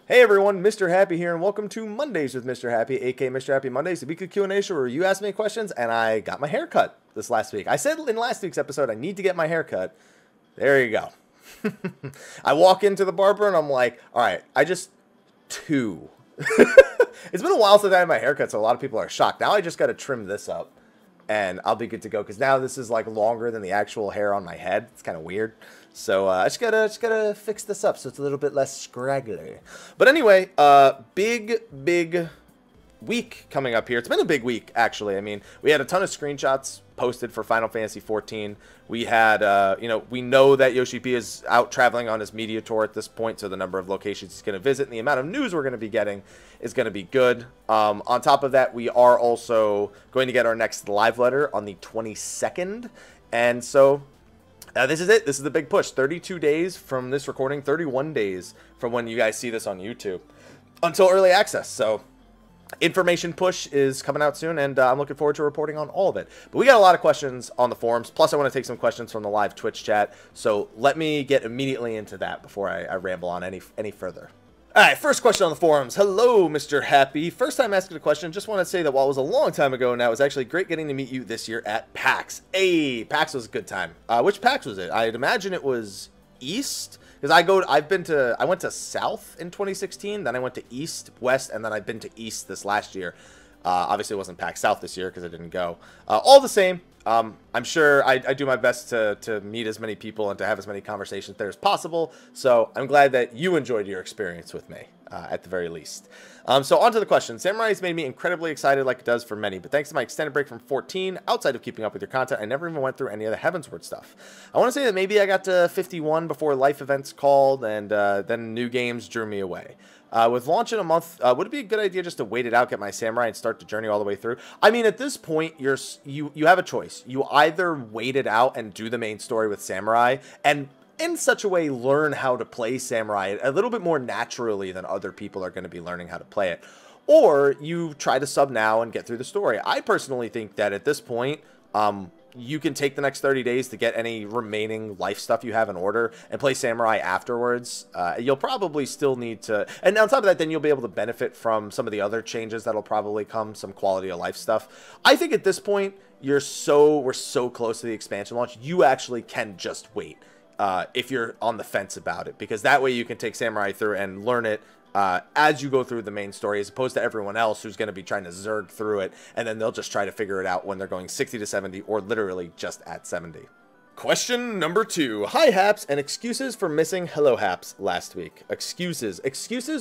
Hey everyone, Mr. Happy here, and welcome to Mondays with Mr. Happy, aka Mr. Happy Mondays, the weekly Q&A show where you ask me questions, and I got my hair cut this last week. I said in last week's episode I need to get my hair cut. There you go. I walk into the barber and I'm like, all right, two. It's been a while since I had my hair cut, so a lot of people are shocked. Now I just got to trim this up, and I'll be good to go, because now this is like longer than the actual hair on my head. It's kind of weird. So I just gotta fix this up so it's a little bit less scraggly. But anyway, big week coming up here. It's been a big week, actually. I mean, we had a ton of screenshots posted for Final Fantasy 14. We had, we know that Yoshi P is out traveling on his media tour at this point, so the number of locations he's going to visit and the amount of news we're going to be getting is going to be good. On top of that, we are also going to get our next live letter on the 22nd, and so this is it. This is the big push. 32 days from this recording, 31 days from when you guys see this on YouTube, until early access. So information push is coming out soon, and I'm looking forward to reporting on all of it. But we got a lot of questions on the forums, plus I want to take some questions from the live Twitch chat. So let me get immediately into that before I ramble on any further. All right, first question on the forums. Hello, Mr. Happy. First time asking a question. Just want to say that while it was a long time ago now, it was actually great getting to meet you this year at PAX. Hey, PAX was a good time. Which PAX was it? I'd imagine it was East, because I went to South in 2016, then I went to East, West, and then I've been to East this last year. Obviously, it wasn't PAX South this year because I didn't go. All the same, I'm sure I do my best to meet as many people and to have as many conversations there as possible. So I'm glad that you enjoyed your experience with me, at the very least. So on to the question. Samurai has made me incredibly excited, like it does for many, but thanks to my extended break from 14, outside of keeping up with your content, I never even went through any of the Heavensward stuff. I want to say that maybe I got to 51 before life events called, and then new games drew me away. With launch in a month, would it be a good idea just to wait it out, get my samurai, and start the journey all the way through? I mean, at this point, you have a choice. You either wait it out and do the main story with samurai, and in such a way learn how to play samurai a little bit more naturally than other people are going to be learning how to play it, or you try to sub now and get through the story. I personally think that at this point, you can take the next 30 days to get any remaining life stuff you have in order and play Samurai afterwards. You'll probably still need to, and on top of that, then you'll be able to benefit from some of the other changes that'll probably come, some quality of life stuff. I think at this point, we're so close to the expansion launch, you actually can just wait if you're on the fence about it, because that way you can take Samurai through and learn it as you go through the main story, as opposed to everyone else who's going to be trying to zerg through it, and then they'll just try to figure it out when they're going 60 to 70, or literally just at 70. Question number 2. Hi, Haps, and excuses for missing Hello Haps last week. Excuses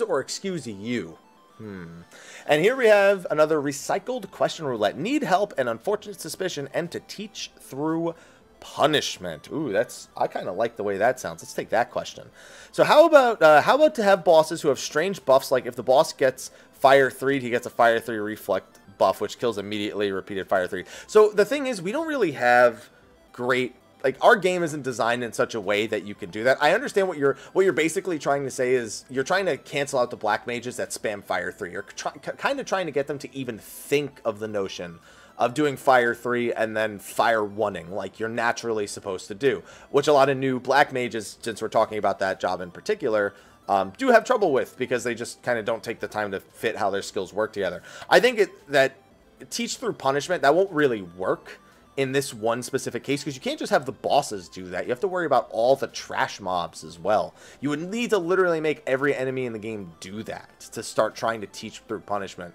or excuse you? And here we have another recycled question roulette. Need help and unfortunate suspicion, and to teach through punishment. Ooh, I kind of like the way that sounds. Let's take that question. So how about to have bosses who have strange buffs, like if the boss gets fire 3, he gets a fire 3 reflect buff, which kills immediately, repeated fire 3. So the thing is, we don't really have great, like, our game isn't designed in such a way that you can do that. I understand what you're basically trying to say is you're trying to cancel out the black mages that spam fire 3. You're kind of trying to get them to even think of the notion of doing fire 3 and then fire 1ing like you're naturally supposed to do, which a lot of new black mages, since we're talking about that job in particular, do have trouble with, because they just kind of don't take the time to fit how their skills work together. I think that teach through punishment, that won't really work in this one specific case, because you can't just have the bosses do that. You have to worry about all the trash mobs as well. You would need to literally make every enemy in the game do that to start trying to teach through punishment.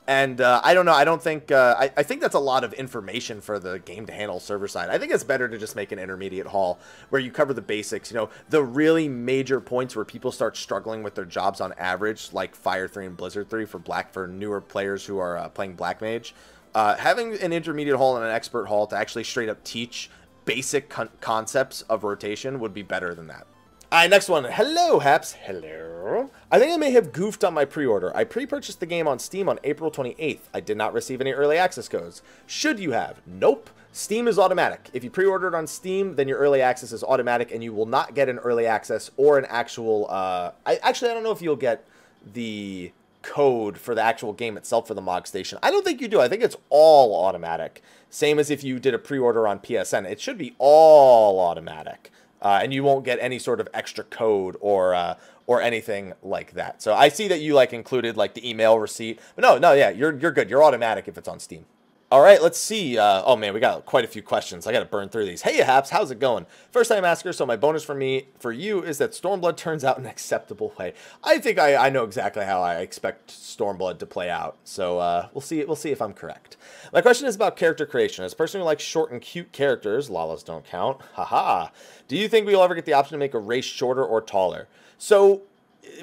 And I don't know. I don't think I think that's a lot of information for the game to handle server side. I think it's better to just make an intermediate haul where you cover the basics. You know, the really major points where people start struggling with their jobs on average, like Fire 3 and Blizzard 3 for newer players who are playing Black Mage. Having an intermediate haul and an expert haul to actually straight up teach basic concepts of rotation would be better than that. Alright, next one. Hello, Haps. Hello. I think I may have goofed on my pre-order. I pre-purchased the game on Steam on April 28th. I did not receive any early access codes. Should you have? Nope. Steam is automatic. If you pre-ordered on Steam, then your early access is automatic, and you will not get an early access or an actual... I don't know if you'll get the code for the actual game itself for the MOG station. I don't think you do. I think it's all automatic. Same as if you did a pre-order on PSN. It should be all automatic. and you won't get any sort of extra code or anything like that. So I see that you like included like the email receipt, but no, yeah, you're good. You're automatic if it's on Steam. All right, let's see. Oh man, we got quite a few questions. I got to burn through these. Hey, Haps, how's it going? First time asker. So my bonus for you is that Stormblood turns out an acceptable way. I think I know exactly how I expect Stormblood to play out. So we'll see. We'll see if I'm correct. My question is about character creation. As a person who likes short and cute characters, Lalas don't count. Haha. Do you think we'll ever get the option to make a race shorter or taller? So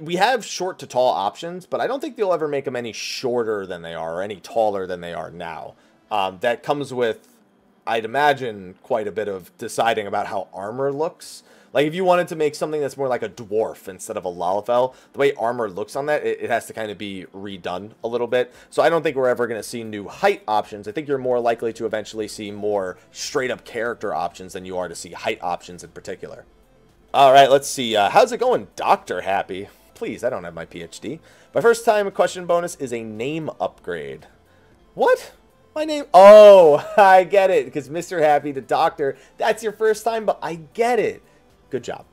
we have short to tall options, but I don't think they'll ever make them any shorter than they are or any taller than they are now. That comes with, I'd imagine, quite a bit of deciding about how armor looks. Like, if you wanted to make something that's more like a dwarf instead of a Lalafell, the way armor looks on that, it has to kind of be redone a little bit. So I don't think we're ever going to see new height options. I think you're more likely to eventually see more straight-up character options than you are to see height options in particular. All right, let's see. How's it going, Dr. Happy? Please, I don't have my PhD. My first time question bonus is a name upgrade. What? My name? Oh, I get it. Because Mr. Happy, the doctor, that's your first time, but I get it. Good job.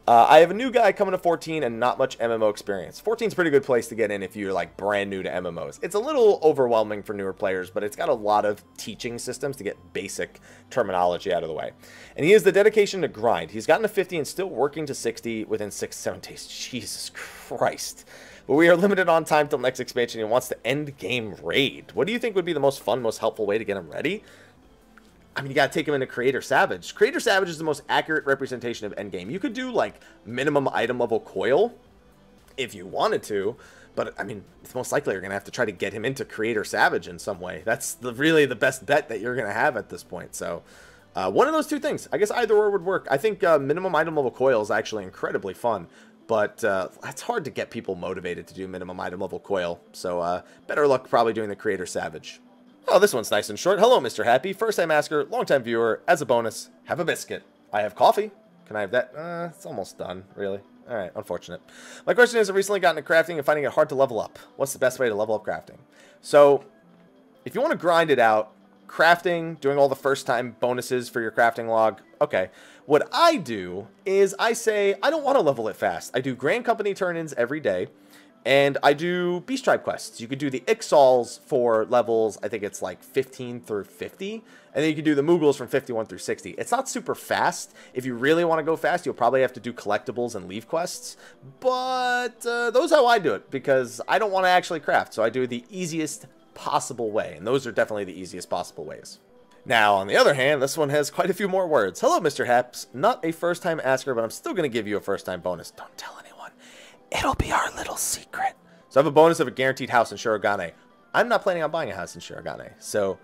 I have a new guy coming to 14 and not much MMO experience. 14 is a pretty good place to get in if you're like brand new to MMOs. It's a little overwhelming for newer players, but it's got a lot of teaching systems to get basic terminology out of the way. And he has the dedication to grind. He's gotten to 50 and still working to 60 within 6-7 days. Jesus Christ. But we are limited on time till next expansion. He wants to end game raid. What do you think would be the most fun, most helpful way to get him ready? I mean, you got to take him into Creator Savage. Creator Savage is the most accurate representation of endgame. You could do, like, minimum item level coil if you wanted to, but, I mean, it's most likely you're going to have to try to get him into Creator Savage in some way. That's really the best bet that you're going to have at this point. So, one of those two things. I guess either or would work. I think minimum item level coil is actually incredibly fun, but it's hard to get people motivated to do minimum item level coil. So, better luck probably doing the Creator Savage. Oh, this one's nice and short. Hello, Mr. Happy. First-time asker, long-time viewer. As a bonus, have a biscuit. I have coffee. Can I have that? It's almost done, really. All right, unfortunate. My question is, I've recently gotten into crafting and finding it hard to level up. What's the best way to level up crafting? So, if you want to grind it out, crafting, doing all the first-time bonuses for your crafting log, okay. What I do is I say, I don't want to level it fast. I do Grand Company turn-ins every day. And I do Beast Tribe quests. You could do the Ixals for levels, I think it's like 15 through 50. And then you can do the Moogles from 51 through 60. It's not super fast. If you really want to go fast, you'll probably have to do collectibles and leave quests. But those are how I do it, because I don't want to actually craft. So I do the easiest possible way. And those are definitely the easiest possible ways. Now, on the other hand, this one has quite a few more words. Hello, Mr. Haps. Not a first-time asker, but I'm still going to give you a first-time bonus. Don't tell anyone. It'll be our little secret. So I have a bonus of a guaranteed house in Shirogane. I'm not planning on buying a house in Shirogane. So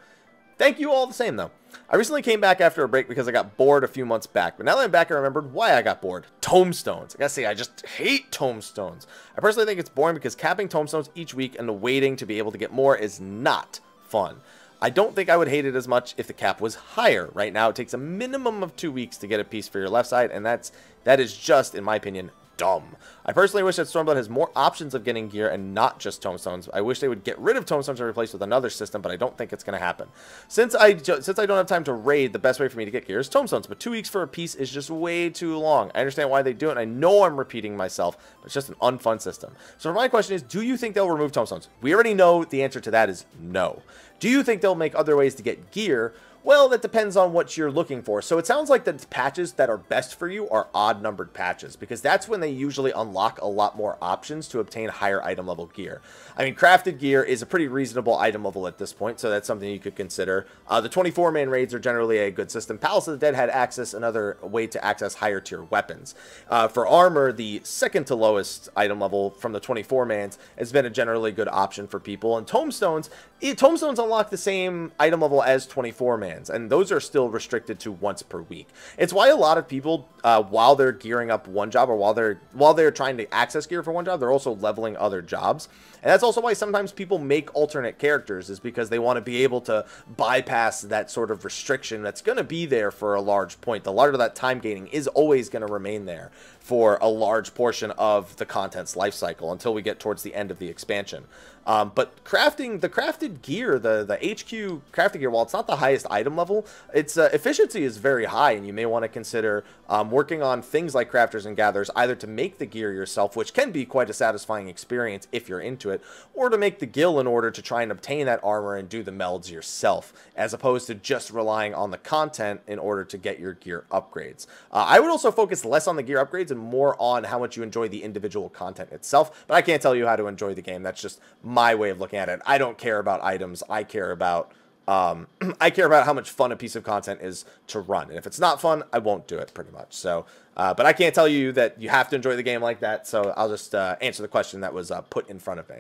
thank you all the same, though. I recently came back after a break because I got bored a few months back. But now that I'm back, I remembered why I got bored. Tombstones. I gotta say, I just hate tombstones. I personally think it's boring because capping tombstones each week and waiting to be able to get more is not fun. I don't think I would hate it as much if the cap was higher. Right now, it takes a minimum of 2 weeks to get a piece for your left side, and that is just, in my opinion, dumb. I personally wish that Stormblood has more options of getting gear and not just tombstones. I wish they would get rid of tombstones and replace with another system, but I don't think it's going to happen. Since I don't have time to raid, the best way for me to get gear is tombstones, but 2 weeks for a piece is just way too long. I understand why they do it, and I know I'm repeating myself, but it's just an unfun system. So my question is, do you think they'll remove tombstones? We already know the answer to that is no. Do you think they'll make other ways to get gear? Well, that depends on what you're looking for. So it sounds like the patches that are best for you are odd-numbered patches, because that's when they usually unlock a lot more options to obtain higher item level gear. I mean, crafted gear is a pretty reasonable item level at this point, so that's something you could consider. The 24-man raids are generally a good system. Palace of the Dead had access, another way to access higher tier weapons. For armor, the second to lowest item level from the 24-mans has been a generally good option for people. And tombstones unlock the same item level as 24-man. And those are still restricted to once per week. It's why a lot of people, while they're gearing up one job or while they're trying to access gear for one job, they're also leveling other jobs. And that's also why sometimes people make alternate characters, is because they want to be able to bypass that sort of restriction that's going to be there for a large point. The larger that time gaining is always going to remain there for a large portion of the content's life cycle until we get towards the end of the expansion. But crafting, the crafted gear, the HQ crafted gear, while it's not the highest item level, its efficiency is very high, and you may want to consider working on things like crafters and gatherers, either to make the gear yourself, which can be quite a satisfying experience if you're into it, or to make the guild in order to try and obtain that armor and do the melds yourself, as opposed to just relying on the content in order to get your gear upgrades. I would also focus less on the gear upgrades and more on how much you enjoy the individual content itself, but I can't tell you how to enjoy the game. That's just my way of looking at it. I don't care about items. I care about I care about how much fun a piece of content is to run, and if it's not fun, I won't do it, pretty much. So but I can't tell you that you have to enjoy the game like that, so I'll just answer the question that was put in front of me.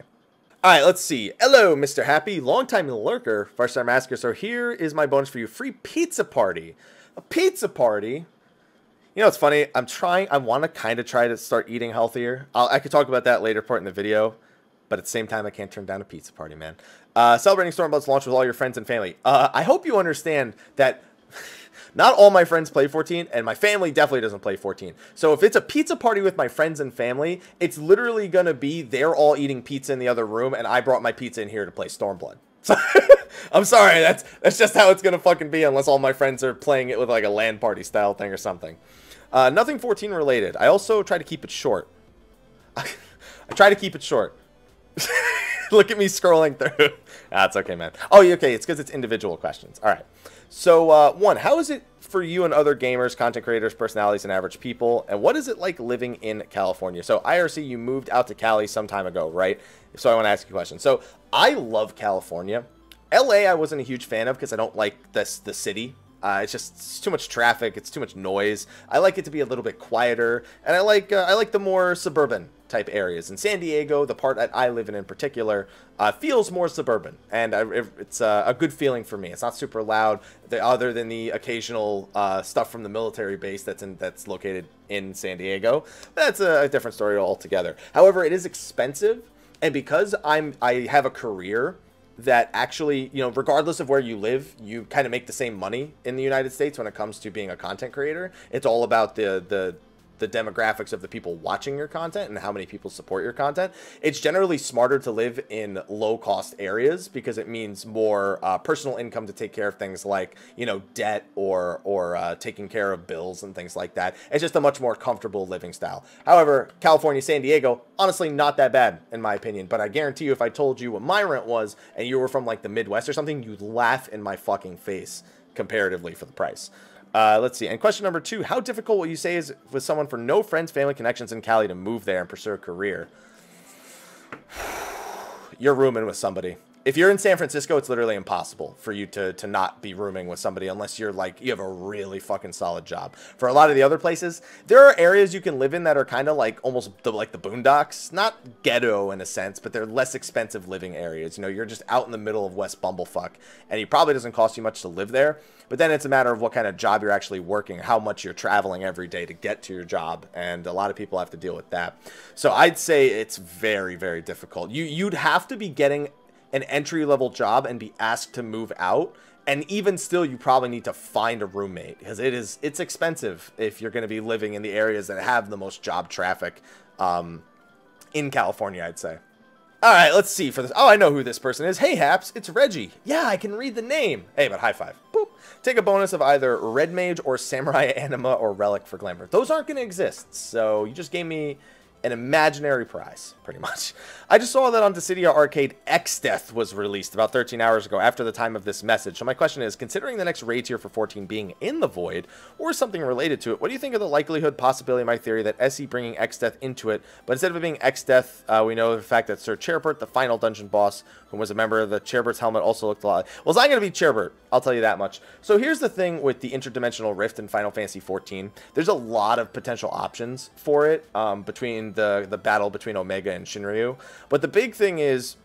Alright, let's see. Hello, Mr. Happy, long-time lurker, first-time asker. So here is my bonus for you. Free pizza party. A pizza party? You know, it's funny. I want to kind of try to start eating healthier. I could talk about that later part in the video, but at the same time, I can't turn down a pizza party, man. Celebrating Stormblood's launch with all your friends and family. I hope you understand that not all my friends play 14, and my family definitely doesn't play 14. So if it's a pizza party with my friends and family, it's literally going to be they're all eating pizza in the other room, and I brought my pizza in here to play Stormblood. So I'm sorry, that's just how it's going to fucking be, unless all my friends are playing it with like a LAN party style thing or something. Nothing 14 related. I also try to keep it short. I try to keep it short. Look at me scrolling through. That's okay, man. Oh, okay. It's because it's individual questions. All right. So, one, how is it for you and other gamers, content creators, personalities, and average people? And what is it like living in California? So, IRC, you moved out to Cali some time ago, right? So, I want to ask you a question. So, I love California. LA, I wasn't a huge fan of because I don't like the city. It's too much traffic. It's too much noise. I like it to be a little bit quieter, and I like the more suburban type areas. In San Diego, the part that I live in particular, feels more suburban, and it's a good feeling for me. It's not super loud, other than the occasional stuff from the military base that's located in San Diego. That's a different story altogether. However, it is expensive, and because I have a career that actually, you know, regardless of where you live, you kind of make the same money in the United States when it comes to being a content creator. It's all about the demographics of the people watching your content and how many people support your content. It's generally smarter to live in low-cost areas because it means more personal income to take care of things like, you know, debt or taking care of bills and things like that. It's just a much more comfortable living style. However, California, San Diego, honestly not that bad in my opinion, but I guarantee you if I told you what my rent was and you were from like the Midwest or something, you'd laugh in my fucking face comparatively for the price. Let's see. And question number 2, how difficult will you say is with someone for no friends, family connections in Cali to move there and pursue a career? You're rooming with somebody. If you're in San Francisco, it's literally impossible for you to not be rooming with somebody unless you're like, you have a really fucking solid job. For a lot of the other places, there are areas you can live in that are kind of like almost like the boondocks. Not ghetto in a sense, but they're less expensive living areas. You know, you're just out in the middle of West Bumblefuck, and it probably doesn't cost you much to live there. But then it's a matter of what kind of job you're actually working, how much you're traveling every day to get to your job, and a lot of people have to deal with that. So I'd say it's very, very difficult. You'd have to be getting an entry-level job and be asked to move out, and even still you probably need to find a roommate because it's expensive if you're going to be living in the areas that have the most job traffic in California, I'd say. All right, let's see for this. Oh, I know who this person is. Hey, Haps, it's Reggie. Yeah, I can read the name. Hey, but high five. Boop. Take a bonus of either Red Mage or Samurai Anima or Relic for Glamour. Those aren't going to exist, so you just gave me an imaginary prize, pretty much. I just saw that on Dissidia Arcade, X-Death was released about 13 hours ago after the time of this message. So my question is, considering the next raid tier for 14 being in the Void, or something related to it, what do you think of the likelihood, possibility, my theory, that SE bringing X-Death into it, but instead of it being X-Death, we know the fact that Sir Cherbert, the final dungeon boss, who was a member of the Cherbert's helmet, also looked a lot. Well, it's not going to be Cherbert, I'll tell you that much. So here's the thing with the interdimensional rift in Final Fantasy XIV. There's a lot of potential options for it between the battle between Omega and Shinryu. But the big thing is,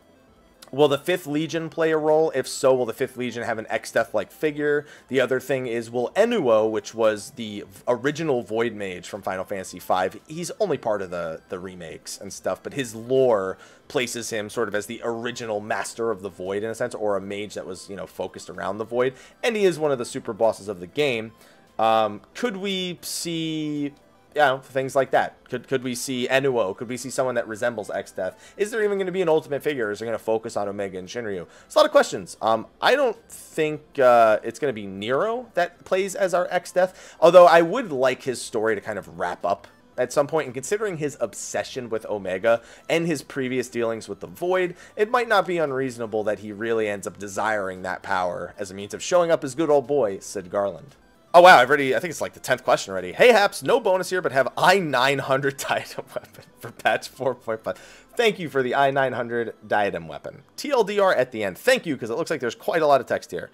will the 5th Legion play a role? If so, will the 5th Legion have an X-Death-like figure? The other thing is, will Enuo, which was the original Void Mage from Final Fantasy V, he's only part of the remakes and stuff, but his lore places him sort of as the original master of the Void, in a sense, or a mage that was, you know, focused around the Void, and he is one of the super bosses of the game. Could we see things like that. Could we see Enuo? Could we see someone that resembles Xdeath? Is there even going to be an ultimate figure? Is there going to focus on Omega and Shinryu? It's a lot of questions. I don't think it's going to be Nero that plays as our Xdeath, although I would like his story to kind of wrap up at some point, and considering his obsession with Omega and his previous dealings with the Void, it might not be unreasonable that he really ends up desiring that power as a means of showing up as good old boy Sid Garland. Oh wow, I think it's like the 10th question already. Hey Haps, no bonus here, but have I-900 diadem weapon for patch 4.5. Thank you for the I-900 diadem weapon. TLDR at the end. Thank you, because it looks like there's quite a lot of text here.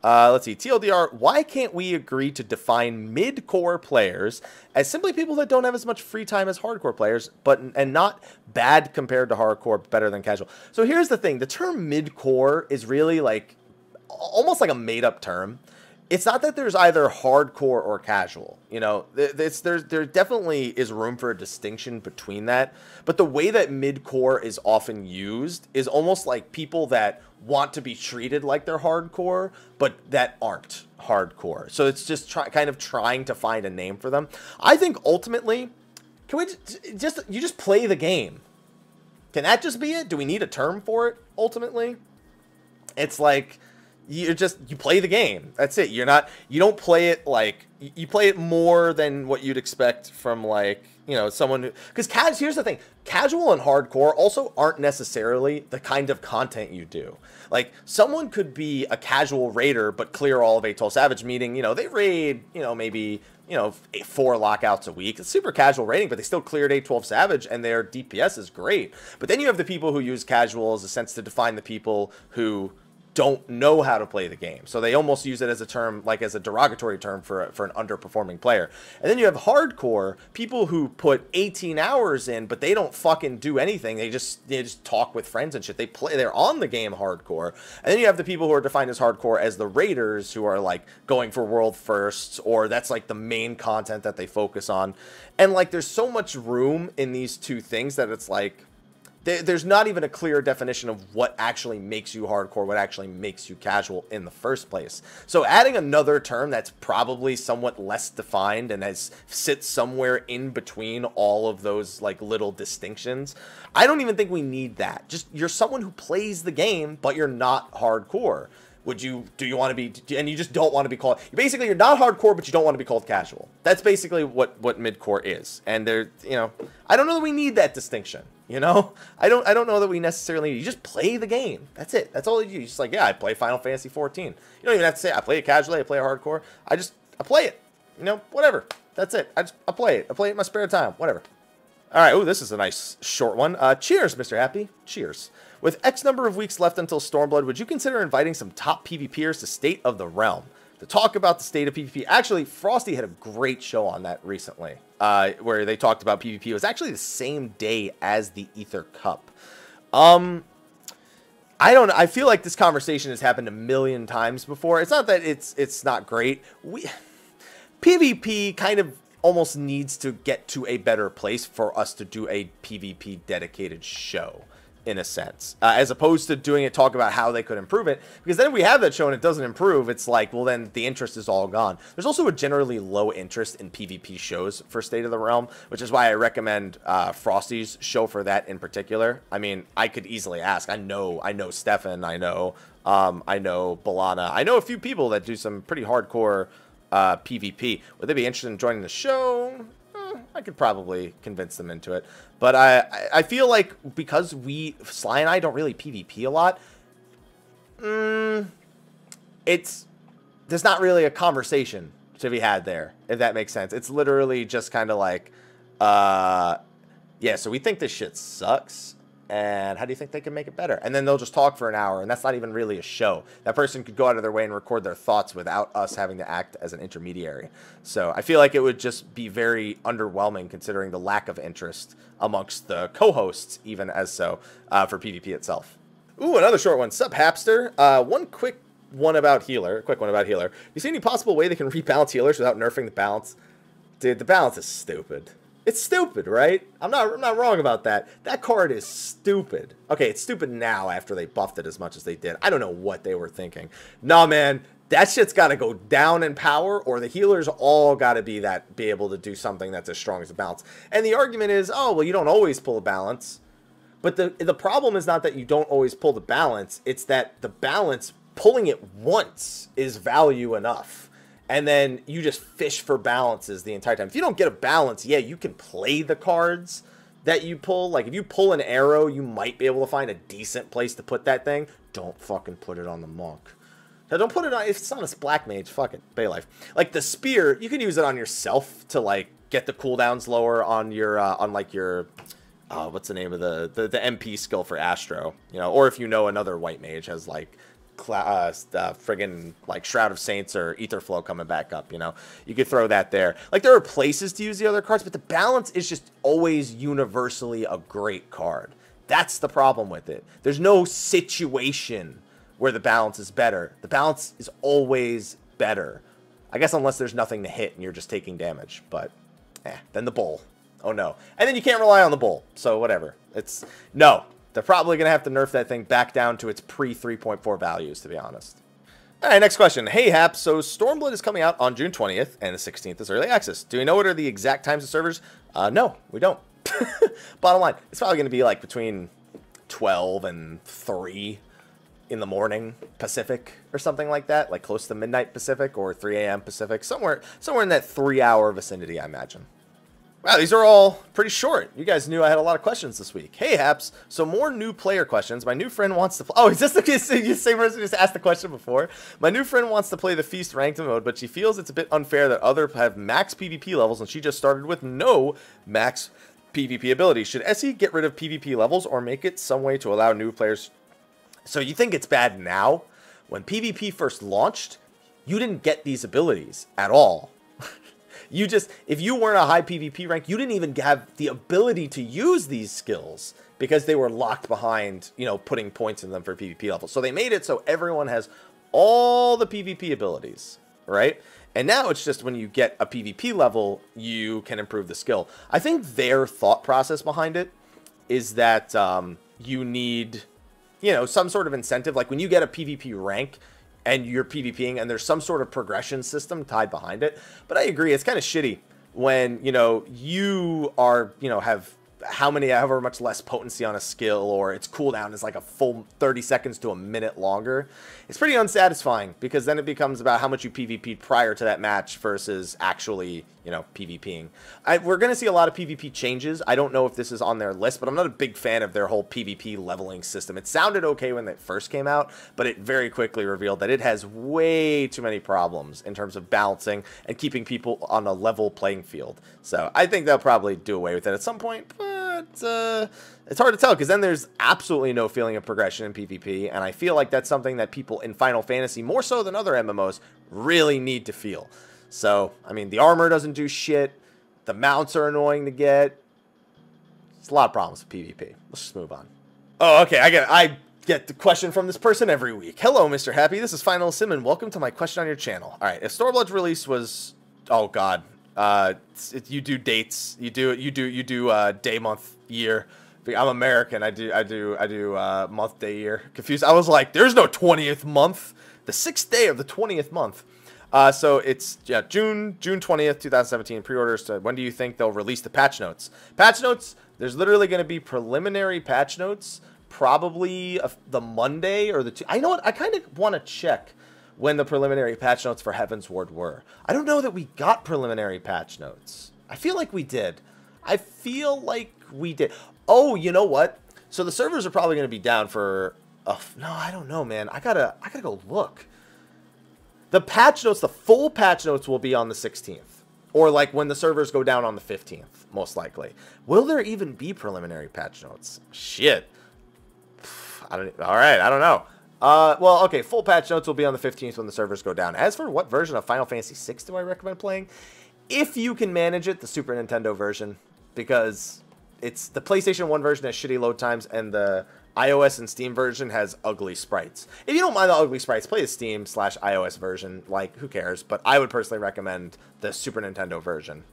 Let's see. TLDR, why can't we agree to define mid-core players as simply people that don't have as much free time as hardcore players, and not bad compared to hardcore, better than casual? So here's the thing. The term mid-core is really like almost like a made-up term. It's not that there's either hardcore or casual. You know, there definitely is room for a distinction between that. But the way that mid-core is often used is almost like people that want to be treated like they're hardcore, but that aren't hardcore. So it's just kind of trying to find a name for them. I think ultimately, can we you just play the game? Can that just be it? Do we need a term for it ultimately? It's like, you play the game. That's it. You don't play it like, you play it more than what you'd expect from, like, you know, someone who, because here's the thing, casual and hardcore also aren't necessarily the kind of content you do. Like, someone could be a casual raider but clear all of A12 Savage, meaning, you know, they raid, you know, maybe, you know, 4 lockouts a week. It's super casual raiding, but they still cleared A12 Savage, and their DPS is great. But then you have the people who use casual as a sense to define the people who don't know how to play the game. So they almost use it as a term, like as a derogatory term for an underperforming player. And then you have hardcore, people who put 18 hours in, but they don't fucking do anything. They just talk with friends and shit. They're on the game hardcore. And then you have the people who are defined as hardcore as the raiders, who are like going for world firsts, or that's like the main content that they focus on. And like, there's so much room in these two things that it's like, there's not even a clear definition of what actually makes you hardcore, what actually makes you casual in the first place. So adding another term that's probably somewhat less defined and sits somewhere in between all of those like little distinctions, I don't even think we need that. Just, you're someone who plays the game, but you're not hardcore. Do you want to be, and you just don't want to be called, basically you're not hardcore, but you don't want to be called casual. That's basically what midcore is. And there, you know, I don't know that we need that distinction. You know, I don't know that we necessarily, you just play the game. That's it. That's all you do. You're just like, yeah, I play Final Fantasy 14. You don't even have to say I play it casually, I play it hardcore. I play it. You know, whatever. That's it. I play it. I play it in my spare time. Whatever. All right. Oh, this is a nice short one. Cheers, Mr. Happy. Cheers. With X number of weeks left until Stormblood, would you consider inviting some top PvPers to State of the Realm to talk about the state of PvP? Actually, Frosty had a great show on that recently, where they talked about PvP. It was actually the same day as the Ether Cup. I feel like this conversation has happened a million times before. It's not that it's not great. PvP kind of almost needs to get to a better place for us to do a PvP dedicated show, in a sense, as opposed to doing it, talk about how they could improve it, because then if we have that show and it doesn't improve, it's like, well, then the interest is all gone. There's also a generally low interest in PvP shows for State of the Realm, which is why I recommend Frosty's show for that in particular. I mean, I could easily ask, I know Stefan, I know Balana, I know a few people that do some pretty hardcore PvP. Would they be interested in joining the show? I could probably convince them into it. But I feel like because Sly and I don't really PvP a lot, there's not really a conversation to be had there, if that makes sense. It's literally just kind of like, yeah, so we think this shit sucks, and how do you think they can make it better? And then they'll just talk for an hour, and that's not even really a show. That person could go out of their way and record their thoughts without us having to act as an intermediary. So I feel like it would just be very underwhelming considering the lack of interest amongst the co-hosts, even as so, for PvP itself. Ooh, another short one. Sup, Hapster? One quick one about healer. You see any possible way they can rebalance healers without nerfing the balance? Dude, the balance is stupid. It's stupid, right? I'm not wrong about that. That card is stupid. Okay, it's stupid now after they buffed it as much as they did. I don't know what they were thinking. Nah, man, that shit's got to go down in power, or the healers all got to be able to do something that's as strong as a balance. And the argument is, oh, well, you don't always pull a balance. But the problem is not that you don't always pull the balance. It's that the balance, pulling it once is value enough. And then you just fish for balances the entire time. If you don't get a balance, yeah, you can play the cards that you pull. Like, if you pull an arrow, you might be able to find a decent place to put that thing. Don't fucking put it on the monk. Now, don't put it on, if it's on a black mage, fuck it, Baylife. Like, the spear, you can use it on yourself to, like, get the cooldowns lower on your, what's the name of the MP skill for Astro, you know, or if you know another white mage has like friggin' like Shroud of Saints or Ether Flow coming back up, you know, you could throw that there. Like, there are places to use the other cards, but the balance is just always universally a great card. That's the problem with it. There's no situation where the balance is better. The balance is always better. I guess unless there's nothing to hit and you're just taking damage, but then the bowl. Oh, no. And then you can't rely on the bowl. So, whatever. No. They're probably going to have to nerf that thing back down to its pre-3.4 values, to be honest. All right, next question. Hey, Hap. So, Stormblood is coming out on June 20th, and the 16th is early access. Do we know what are the exact times of servers? No, we don't. Bottom line, it's probably going to be like between 12 and 3 in the morning Pacific or something like that. Like close to midnight Pacific or 3 a.m. Pacific. Somewhere in that 3-hour vicinity, I imagine. Wow, these are all pretty short. You guys knew I had a lot of questions this week. Hey, Haps. So more new player questions. My new friend wants to play... Oh, is this the same person who just asked the question before? My new friend wants to play the Feast ranked mode, but she feels it's a bit unfair that others have max PvP levels and she just started with no max PvP ability. Should SE get rid of PvP levels or make it some way to allow new players... So you think it's bad now? When PvP first launched, you didn't get these abilities at all. You just, if you weren't a high PvP rank, you didn't even have the ability to use these skills because they were locked behind, you know, putting points in them for PvP levels. So they made it so everyone has all the PvP abilities, right? And now it's just when you get a PvP level, you can improve the skill. I think their thought process behind it is that you need, you know, some sort of incentive. Like when you get a PvP rank, and you're PvPing, and there's some sort of progression system tied behind it. But I agree, it's kind of shitty when, you know, you are, you know, have however much less potency on a skill, or its cooldown is like a full 30 seconds to a minute longer. It's pretty unsatisfying, because then it becomes about how much you PvP'd prior to that match versus actually, you know, PvPing. We're going to see a lot of PvP changes. I don't know if this is on their list, but I'm not a big fan of their whole PvP leveling system. It sounded okay when it first came out, but it very quickly revealed that it has way too many problems in terms of balancing and keeping people on a level playing field. So I think they'll probably do away with it at some point, but it's hard to tell, because then there's absolutely no feeling of progression in PvP, and I feel like that's something that people in Final Fantasy, more so than other MMOs, really need to feel. So, I mean, the armor doesn't do shit, the mounts are annoying to get. There's a lot of problems with PvP. Let's just move on. Oh, okay, I get the question from this person every week. Hello, Mr. Happy, this is Final Sim, welcome to my question on your channel. Alright, if Stormblood's release was... Oh, God. You do dates. You do day, month, year. I'm American. I do month, day, year. Confused. I was like, there's no 20th month. The 6th day of the 20th month. So it's June 20th, 2017. Pre-orders. When do you think they'll release the patch notes? Patch notes. There's literally going to be preliminary patch notes. Probably the Monday or the. I know what. I kind of want to check when the preliminary patch notes for Heaven's Ward were. I don't know that we got preliminary patch notes. I feel like we did. Oh, you know what? So the servers are probably going to be down for... no, I don't know, man. I gotta go look. The patch notes, the full patch notes will be on the 16th. Or like when the servers go down on the 15th, most likely. Will there even be preliminary patch notes? Shit. Alright, I don't know. Well, okay, full patch notes will be on the 15th when the servers go down. As for what version of Final Fantasy VI do I recommend playing? If you can manage it, the Super Nintendo version, because it's the PlayStation 1 version has shitty load times, and the iOS and Steam version has ugly sprites. If you don't mind the ugly sprites, play the Steam/iOS version. Like, who cares? But I would personally recommend the Super Nintendo version.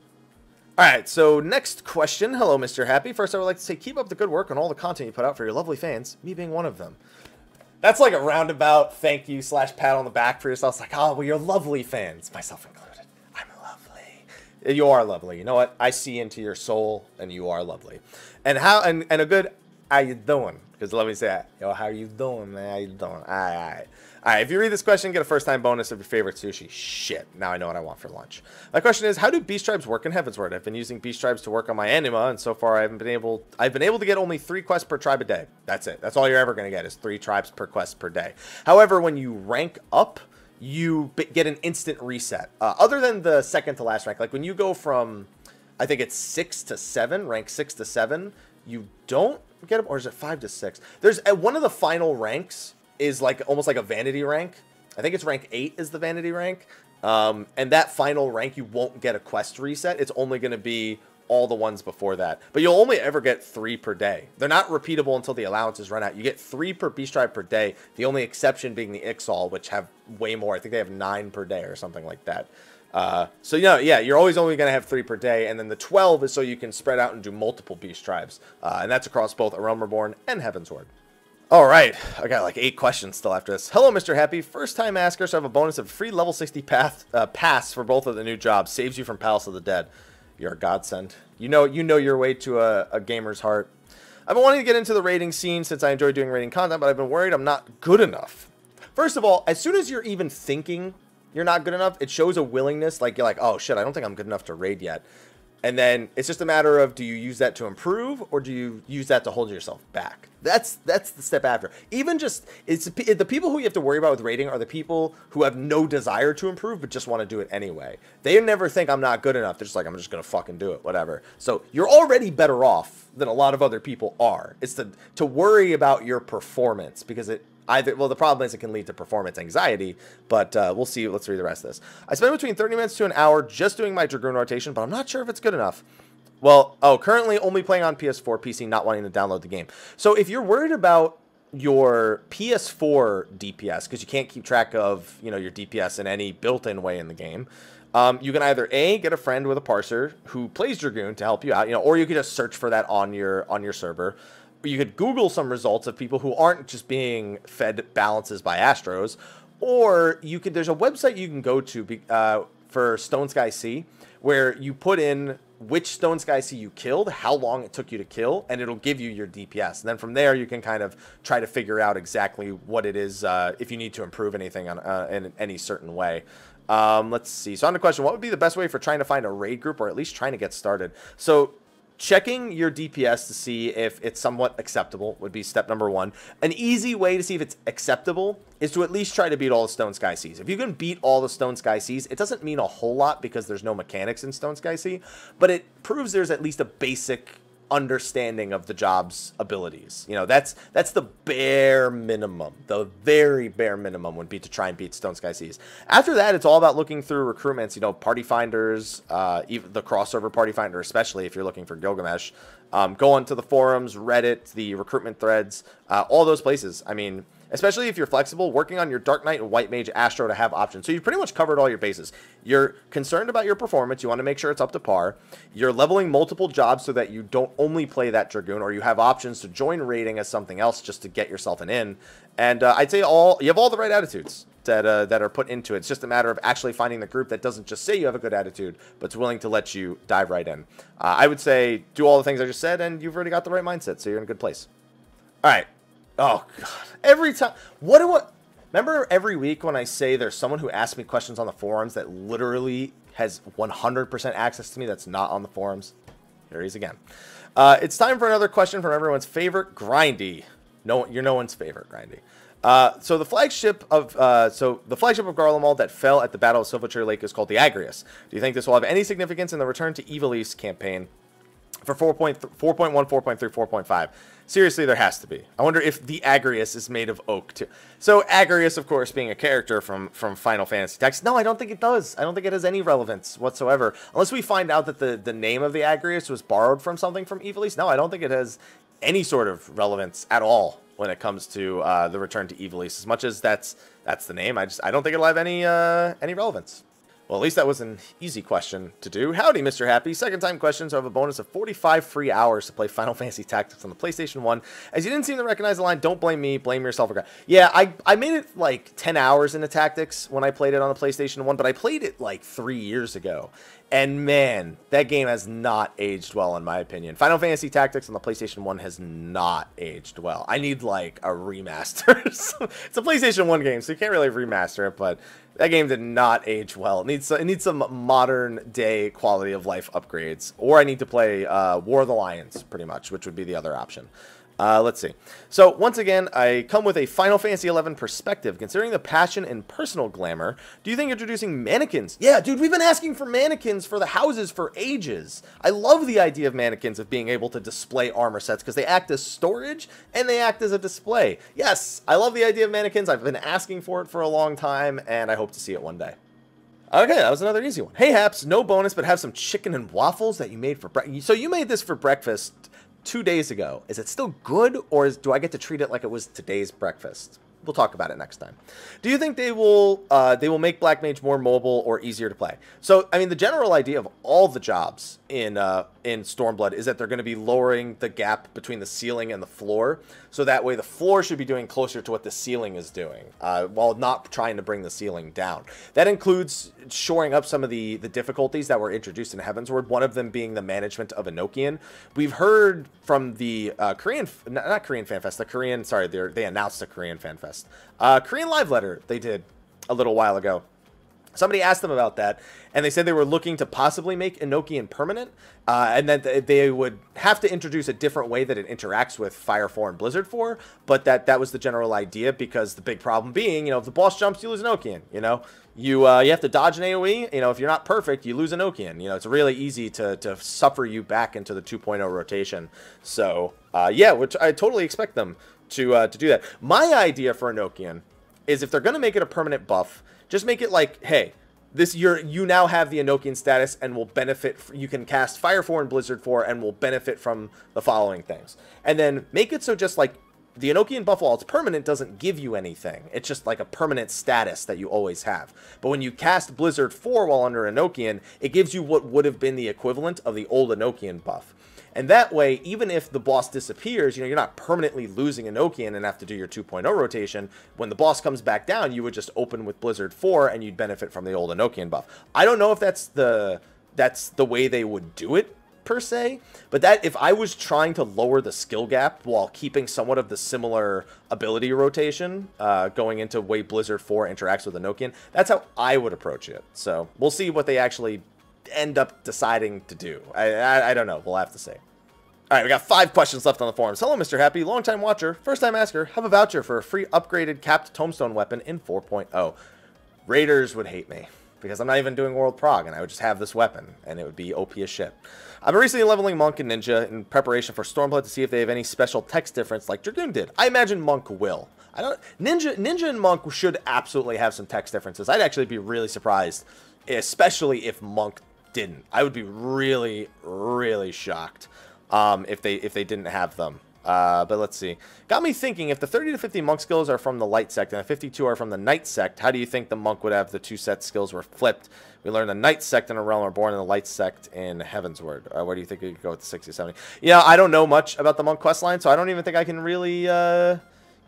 Alright, so next question. Hello, Mr. Happy. First, I would like to say keep up the good work on all the content you put out for your lovely fans, me being one of them. That's like a roundabout thank you / pat on the back for yourself. It's like, oh, well, you're lovely fans, myself included. I'm lovely. You are lovely. You know what? I see into your soul, and you are lovely. And a good how you doing? Because let me say that. Yo, how you doing, man? How you doing? All right. All right, if you read this question, get a first-time bonus of your favorite sushi. Shit, now I know what I want for lunch. My question is, how do beast tribes work in Heavensward? I've been using beast tribes to work on my anima, and so far I've been able to get only 3 quests per tribe a day. That's it. That's all you're ever going to get is 3 tribes per quest per day. However, when you rank up, you get an instant reset. Other than the second to last rank, like when you go from, I think it's 6 to 7, rank 6 to 7, you don't get them, or is it 5 to 6? There's one of the final ranks is like almost like a vanity rank. I think it's rank 8 is the vanity rank. And that final rank, you won't get a quest reset. It's only going to be all the ones before that. But you'll only ever get 3 per day. They're not repeatable until the allowances run out. You get 3 per beast tribe per day. The only exception being the Ixal, which have way more. I think they have 9 per day or something like that. So, you know, yeah, you're always only going to have 3 per day. And then the 12 is so you can spread out and do multiple beast tribes. And that's across both A Realm Reborn and Heavensward. All right, I got like 8 questions still after this. Hello, Mr. Happy. First time asker, so I have a bonus of free level 60 pass for both of the new jobs. Saves you from Palace of the Dead. You're a godsend. You know your way to a gamer's heart. I've been wanting to get into the raiding scene since I enjoy doing raiding content, but I've been worried I'm not good enough. First of all, as soon as you're even thinking you're not good enough, it shows a willingness. Like, you're like, oh, shit, I don't think I'm good enough to raid yet. And then it's just a matter of, do you use that to improve or do you use that to hold yourself back? That's the step after. Even just, it's the people who you have to worry about with raiding are the people who have no desire to improve but just want to do it anyway. They never think I'm not good enough. They're just like, I'm just going to fucking do it, whatever. So you're already better off than a lot of other people are. It's to worry about your performance because well, the problem is it can lead to performance anxiety, but we'll see. Let's read the rest of this. I spend between 30 minutes to an hour just doing my Dragoon rotation, but I'm not sure if it's good enough. Well, currently only playing on PS4, PC, not wanting to download the game. So if you're worried about your PS4 DPS, because you can't keep track of, your DPS in any built-in way in the game, you can either A, get a friend with a parser who plays Dragoon to help you out, or you could just search for that on your server. You could Google some results of people who aren't just being fed balances by Astros, or there's a website you can go to for Stone Sky Sea, where you put in which Stone Sky Sea you killed, how long it took you to kill, and it'll give you your DPS. And then from there, you can kind of try to figure out exactly what it is, if you need to improve anything in any certain way. Let's see. So on the question, what would be the best way for trying to find a raid group, or at least trying to get started? So checking your DPS to see if it's somewhat acceptable would be step number 1. An easy way to see if it's acceptable is to at least try to beat all the Stone Sky Seas. If you can beat all the Stone Sky Seas, it doesn't mean a whole lot because there's no mechanics in Stone Sky Sea, but it proves there's at least a basic understanding of the job's abilities. That's the bare minimum. The very bare minimum would be to try and beat Stone Sky Seas. After that, it's all about looking through recruitments, party finders, even the crossover party finder, especially if you're looking for Gilgamesh. Go onto the forums, Reddit, the recruitment threads, all those places. I mean, especially if you're flexible, working on your Dark Knight and White Mage Astro to have options. So you've pretty much covered all your bases. You're concerned about your performance. You want to make sure it's up to par. You're leveling multiple jobs so that you don't only play that Dragoon, or you have options to join raiding as something else just to get yourself an in. And I'd say you have all the right attitudes that are put into it. It's just a matter of actually finding the group that doesn't just say you have a good attitude, but it's willing to let you dive right in. I would say do all the things I just said, and you've already got the right mindset, so you're in a good place. All right. Oh, God. Every time. Remember every week when I say there's someone who asks me questions on the forums that literally has 100% access to me that's not on the forums? Here he is again. It's time for another question from everyone's favorite Grindy. You're no one's favorite Grindy. So the flagship of Garlemald that fell at the Battle of Silvertree Lake is called the Agrius. Do you think this will have any significance in the Return to Evil East campaign for 4.1, 4.3, 4.5? Seriously, there has to be. I wonder if the Agrius is made of oak, too. So, Agrius, of course, being a character from Final Fantasy Tactics. No, I don't think it does. I don't think it has any relevance whatsoever. Unless we find out that the name of the Agrius was borrowed from something from Evil East. No, I don't think it has any sort of relevance at all when it comes to the Return to Evil East. As much as that's the name, I don't think it'll have any relevance. Well, at least that was an easy question to do. Howdy, Mr. Happy. Second time questions have a bonus of 45 free hours to play Final Fantasy Tactics on the PlayStation 1. As you didn't seem to recognize the line, don't blame me, blame yourself. Yeah, I made it like 10 hours into Tactics when I played it on the PlayStation 1, but I played it like 3 years ago. And man, that game has not aged well, in my opinion. Final Fantasy Tactics on the PlayStation 1 has not aged well. I need, like, a remaster. It's a PlayStation 1 game, so you can't really remaster it, but that game did not age well. It needs some modern-day quality of life upgrades. Or I need to play War of the Lions, pretty much, which would be the other option. Let's see. So, once again, I come with a Final Fantasy XI perspective. Considering the passion and personal glamour, do you think introducing mannequins? Yeah, dude, we've been asking for mannequins for the houses for ages. I love the idea of mannequins of being able to display armor sets because they act as storage and they act as a display. Yes, I love the idea of mannequins. I've been asking for it for a long time, and I hope to see it one day. Okay, that was another easy one. Hey, Haps, no bonus, but have some chicken and waffles that you made for breakfast. So you made this for breakfast 2 days ago. Is it still good, or do I get to treat it like it was today's breakfast? We'll talk about it next time. Do you think they will make Black Mage more mobile or easier to play? So, I mean, the general idea of all the jobs in Stormblood is that they're going to be lowering the gap between the ceiling and the floor, so that way the floor should be doing closer to what the ceiling is doing, while not trying to bring the ceiling down. That includes shoring up some of the difficulties that were introduced in Heavensward, one of them being the management of Enochian. We've heard from the not Korean Fan Fest, the Korean, sorry, they announced the Korean Fan Fest. Korean Live Letter they did a little while ago. Somebody asked them about that, and they said they were looking to possibly make Enochian permanent, and that they would have to introduce a different way that it interacts with Fire 4 and Blizzard 4, but that was the general idea, because the big problem being, you know, if the boss jumps, you lose Enochian, you know? You have to dodge an AoE, you know, if you're not perfect, you lose Enochian. You know, it's really easy to suffer you back into the 2.0 rotation. So, yeah, which I totally expect them to do that. My idea for Enochian is if they're going to make it a permanent buff, just make it like, hey, you now have the Enochian status and will benefit. You can cast Fire 4 and Blizzard 4 and will benefit from the following things. And then make it so just like the Enochian buff, while it's permanent, doesn't give you anything. It's just like a permanent status that you always have. But when you cast Blizzard 4 while under Enochian, it gives you what would have been the equivalent of the old Enochian buff. And that way, even if the boss disappears, you know, you're not permanently losing Enochian and have to do your 2.0 rotation. When the boss comes back down, you would just open with Blizzard 4 and you'd benefit from the old Enochian buff. I don't know if that's the way they would do it, per se, but that if I was trying to lower the skill gap while keeping somewhat of the similar ability rotation going into way Blizzard 4 interacts with Enochian, that's how I would approach it. So we'll see what they actually end up deciding to do. I don't know. We'll have to see. All right, we got 5 questions left on the forums. Hello, Mr. Happy, long-time watcher, first-time asker. Have a voucher for a free upgraded capped tombstone weapon in 4.0. Raiders would hate me because I'm not even doing World Prog, and I would just have this weapon, and it would be OP as shit. I've been recently leveling Monk and Ninja in preparation for Stormblood to see if they have any special text difference like Dragoon did. I imagine Monk will. Ninja and Monk should absolutely have some text differences. I'd actually be really surprised, especially if Monk didn't. I would be really, really shocked if they didn't have them. But let's see. Got me thinking, if the 30 to 50 monk skills are from the light sect and the 52 are from the night sect, how do you think the monk would have the 2 set skills were flipped? We learned the night sect in a realm are born in the light sect in Heavensward. Where do you think we could go with the 60 70? Yeah, I don't know much about the monk questline, so I don't even think I can really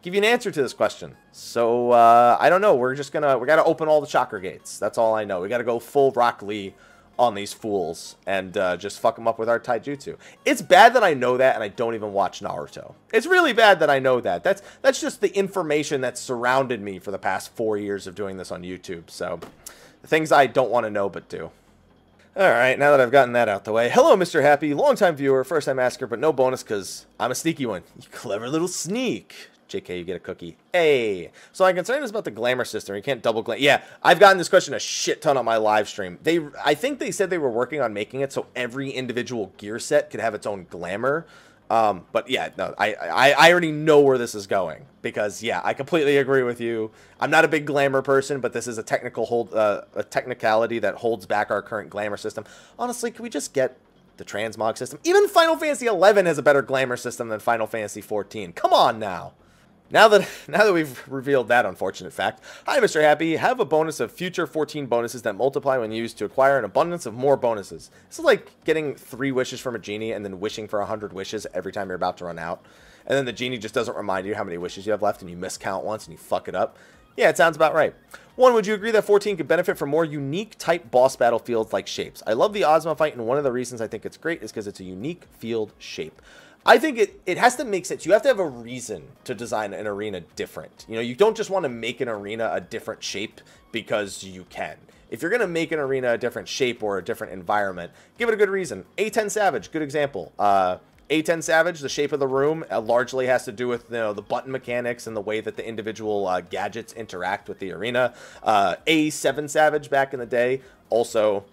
give you an answer to this question. So I don't know. We gotta open all the chakra gates. That's all I know. We gotta go full Rock Lee on these fools and just fuck them up with our taijutsu. It's bad that I know that and I don't even watch Naruto. It's really bad that I know that. That's just the information that's surrounded me for the past 4 years of doing this on YouTube. So, things I don't want to know but do. Alright, now that I've gotten that out the way. Hello, Mr. Happy, long-time viewer, first-time asker, but no bonus because I'm a sneaky one. You clever little sneak. JK, you get a cookie. Hey. So my concern is about the glamour system. You can't double glamour. Yeah, I've gotten this question a shit ton on my live stream. I think they said they were working on making it so every individual gear set could have its own glamour. But yeah, no, I already know where this is going because yeah, I completely agree with you. I'm not a big glamour person, but this is a technicality that holds back our current glamour system. Honestly, can we just get the transmog system? Even Final Fantasy XI has a better glamour system than Final Fantasy XIV. Come on now. Now that we've revealed that unfortunate fact, hi Mr. Happy, have a bonus of future 14 bonuses that multiply when used to acquire an abundance of more bonuses. This is like getting 3 wishes from a genie and then wishing for 100 wishes every time you're about to run out. And then the genie just doesn't remind you how many wishes you have left and you miscount once and you fuck it up. Yeah, it sounds about right. 1, would you agree that 14 could benefit from more unique type boss battlefields like shapes? I love the Ozma fight, and one of the reasons I think it's great is because it's a unique field shape. I think it has to make sense. You have to have a reason to design an arena different. You know, you don't just want to make an arena a different shape because you can. If you're going to make an arena a different shape or a different environment, give it a good reason. A10 Savage, good example. A10 Savage, the shape of the room largely has to do with, you know, the button mechanics and the way that the individual gadgets interact with the arena. A7 Savage back in the day also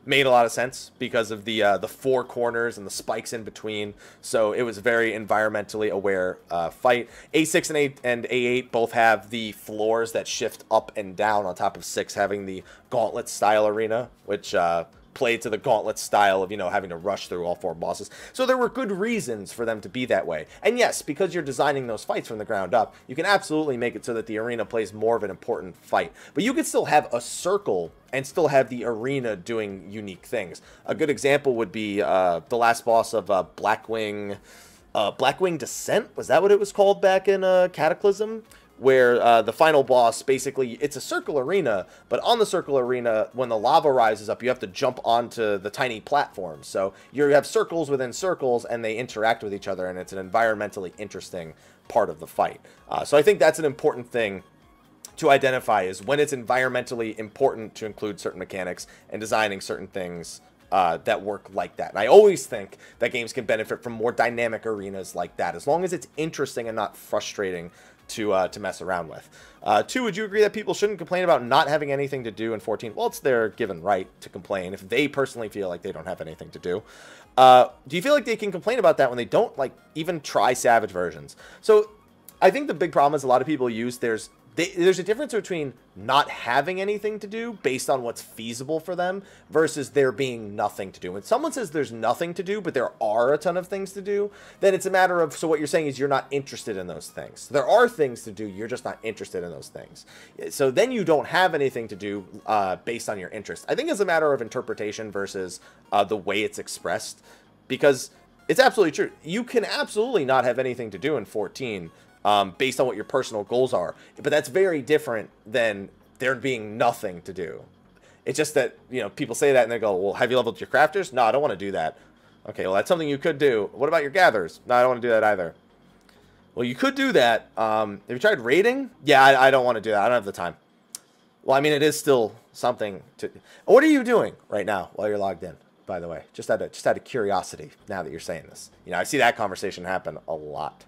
made a lot of sense because of the 4 corners and the spikes in between. So it was a very environmentally aware fight. A6 and A8 both have the floors that shift up and down, on top of 6 having the gauntlet style arena, which played to the gauntlet style of, you know, having to rush through all 4 bosses. So there were good reasons for them to be that way. And yes, because you're designing those fights from the ground up, you can absolutely make it so that the arena plays more of an important fight. But you could still have a circle and still have the arena doing unique things. A good example would be the last boss of Blackwing Descent. Was that what it was called back in Cataclysm? Where the final boss, basically, it's a circle arena, but on the circle arena, when the lava rises up, you have to jump onto the tiny platform. So you have circles within circles, and they interact with each other, and it's an environmentally interesting part of the fight. So I think that's an important thing to identify, is when it's environmentally important to include certain mechanics and designing certain things that work like that. And I always think that games can benefit from more dynamic arenas like that, as long as it's interesting and not frustrating to mess around with. 2, would you agree that people shouldn't complain about not having anything to do in 14? Well, it's their given right to complain if they personally feel like they don't have anything to do. Do you feel like they can complain about that when they don't, like, even try Savage versions? So I think the big problem is a lot of people use there's a difference between not having anything to do based on what's feasible for them versus there being nothing to do. When someone says there's nothing to do, but there are a ton of things to do, then it's a matter of, so what you're saying is you're not interested in those things. There are things to do, you're just not interested in those things. So then you don't have anything to do based on your interest. I think it's a matter of interpretation versus the way it's expressed, because it's absolutely true. You can absolutely not have anything to do in 14 based on what your personal goals are. But that's very different than there being nothing to do. It's just that, you know, people say that and they go, well, have you leveled your crafters? No, I don't want to do that. Okay, well, that's something you could do. What about your gatherers? No, I don't want to do that either. Well, you could do that. Have you tried raiding? Yeah, I don't want to do that. I don't have the time. Well, I mean, it is still something to... What are you doing right now while you're logged in, by the way? Just out of curiosity, now that you're saying this. You know, I see that conversation happen a lot.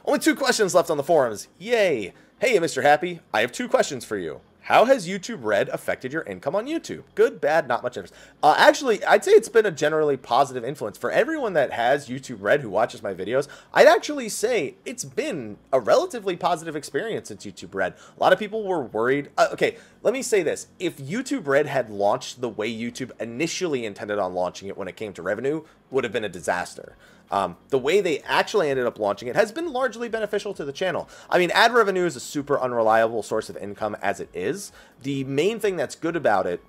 Only 2 questions left on the forums. Yay! Hey, Mr. Happy, I have 2 questions for you. How has YouTube Red affected your income on YouTube? Good, bad, not much interest. Actually, I'd say it's been a generally positive influence. For everyone that has YouTube Red who watches my videos, I'd actually say it's been a relatively positive experience since YouTube Red. A lot of people were worried. Okay, let me say this. If YouTube Red had launched the way YouTube initially intended on launching it when it came to revenue, would have been a disaster. The way they actually ended up launching it has been largely beneficial to the channel. I mean, ad revenue is a super unreliable source of income as it is. The main thing that's good about it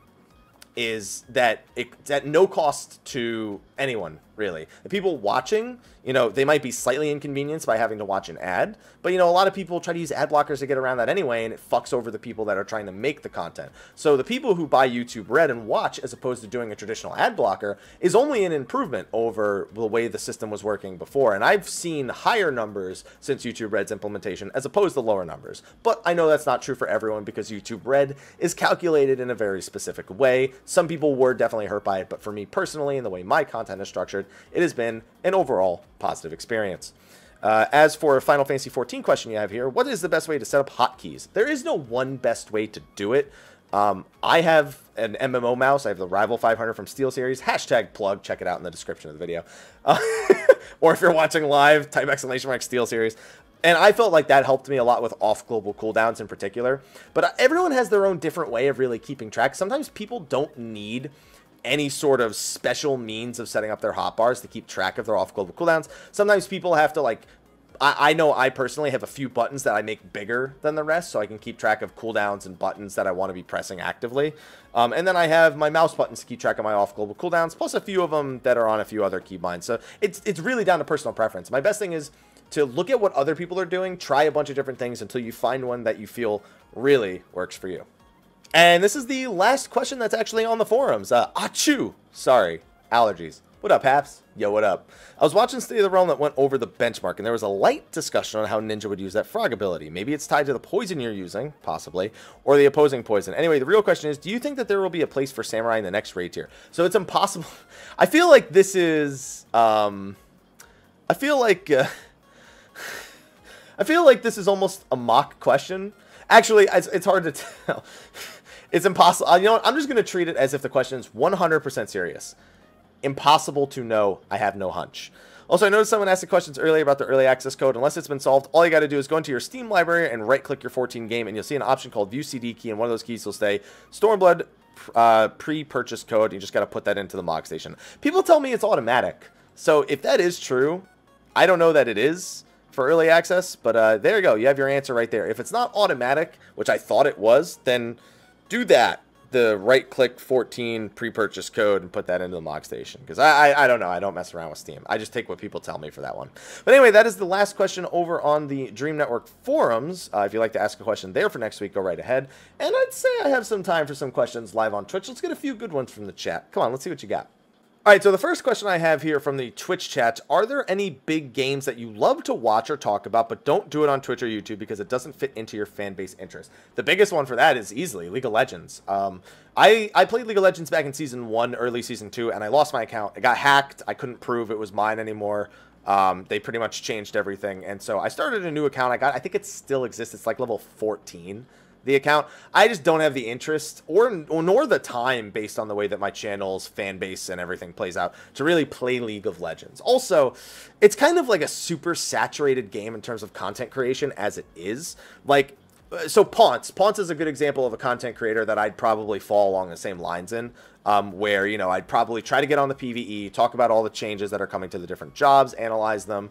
is that it's at no cost to anyone, really. The people watching, you know, they might be slightly inconvenienced by having to watch an ad, but, you know, a lot of people try to use ad blockers to get around that anyway, and it fucks over the people that are trying to make the content. So the people who buy YouTube Red and watch as opposed to doing a traditional ad blocker is only an improvement over the way the system was working before, and I've seen higher numbers since YouTube Red's implementation as opposed to lower numbers. But I know that's not true for everyone because YouTube Red is calculated in a very specific way. Some people were definitely hurt by it, but for me personally, and the way my content is structured, it has been an overall positive experience. As for a Final Fantasy XIV question you have here, what is the best way to set up hotkeys? There is no one best way to do it. I have an MMO mouse. I have the Rival 500 from SteelSeries. Hashtag plug. Check it out in the description of the video. Or if you're watching live, type !SteelSeries. And I felt like that helped me a lot with off-global cooldowns in particular. But everyone has their own different way of really keeping track. Sometimes people don't need any sort of special means of setting up their hotbars to keep track of their off-global cooldowns. Sometimes people have to, like, I know I personally have a few buttons that I make bigger than the rest, so I can keep track of cooldowns and buttons that I want to be pressing actively. And then I have my mouse buttons to keep track of my off-global cooldowns, plus a few of them that are on a few other keybinds. So it's really down to personal preference. My best thing is to look at what other people are doing, try a bunch of different things until you find one that you feel really works for you. And this is the last question that's actually on the forums. Achoo! Sorry, allergies. What up, Haps? Yo, what up? I was watching State of the Realm that went over the benchmark, and there was a light discussion on how Ninja would use that frog ability. Maybe it's tied to the poison you're using, possibly, or the opposing poison. Anyway, the real question is, do you think that there will be a place for Samurai in the next raid tier? So it's impossible. I feel like this is, I feel like this is almost a mock question. Actually, it's hard to tell. It's impossible. You know what? I'm just going to treat it as if the question is 100% serious. Impossible to know. I have no hunch. Also, I noticed someone asked the questions earlier about the early access code. Unless it's been solved, all you got to do is go into your Steam library and right-click your 14 game, and you'll see an option called View CD Key, and one of those keys will say Stormblood pre-purchase code. You just got to put that into the MOG station. People tell me it's automatic. So if that is true, I don't know that it is for early access, but there you go. You have your answer right there. If it's not automatic, which I thought it was, then do that. The right-click 14 pre-purchase code and put that into the MOG station. Because I don't know. I don't mess around with Steam. I just take what people tell me for that one. But anyway, that is the last question over on the Dream Network forums. If you'd like to ask a question there for next week, go right ahead. And I'd say I have some time for some questions live on Twitch. Let's get a few good ones from the chat. Come on, let's see what you got. All right, so the first question I have here from the Twitch chat, are there any big games that you love to watch or talk about, but don't do it on Twitch or YouTube because it doesn't fit into your fan base interest? The biggest one for that is easily League of Legends. I played League of Legends back in Season 1, early Season 2, and I lost my account. It got hacked. I couldn't prove it was mine anymore. They pretty much changed everything, and so I started a new account. I think it still exists. It's like level 14. The account. I just don't have the interest or nor the time based on the way that my channel's fan base and everything plays out to really play League of Legends. Also, it's kind of like a super saturated game in terms of content creation as it is. Like, so Ponce is a good example of a content creator that I'd probably fall along the same lines in. Where, you know, I'd probably try to get on the PvE, talk about all the changes that are coming to the different jobs, analyze them.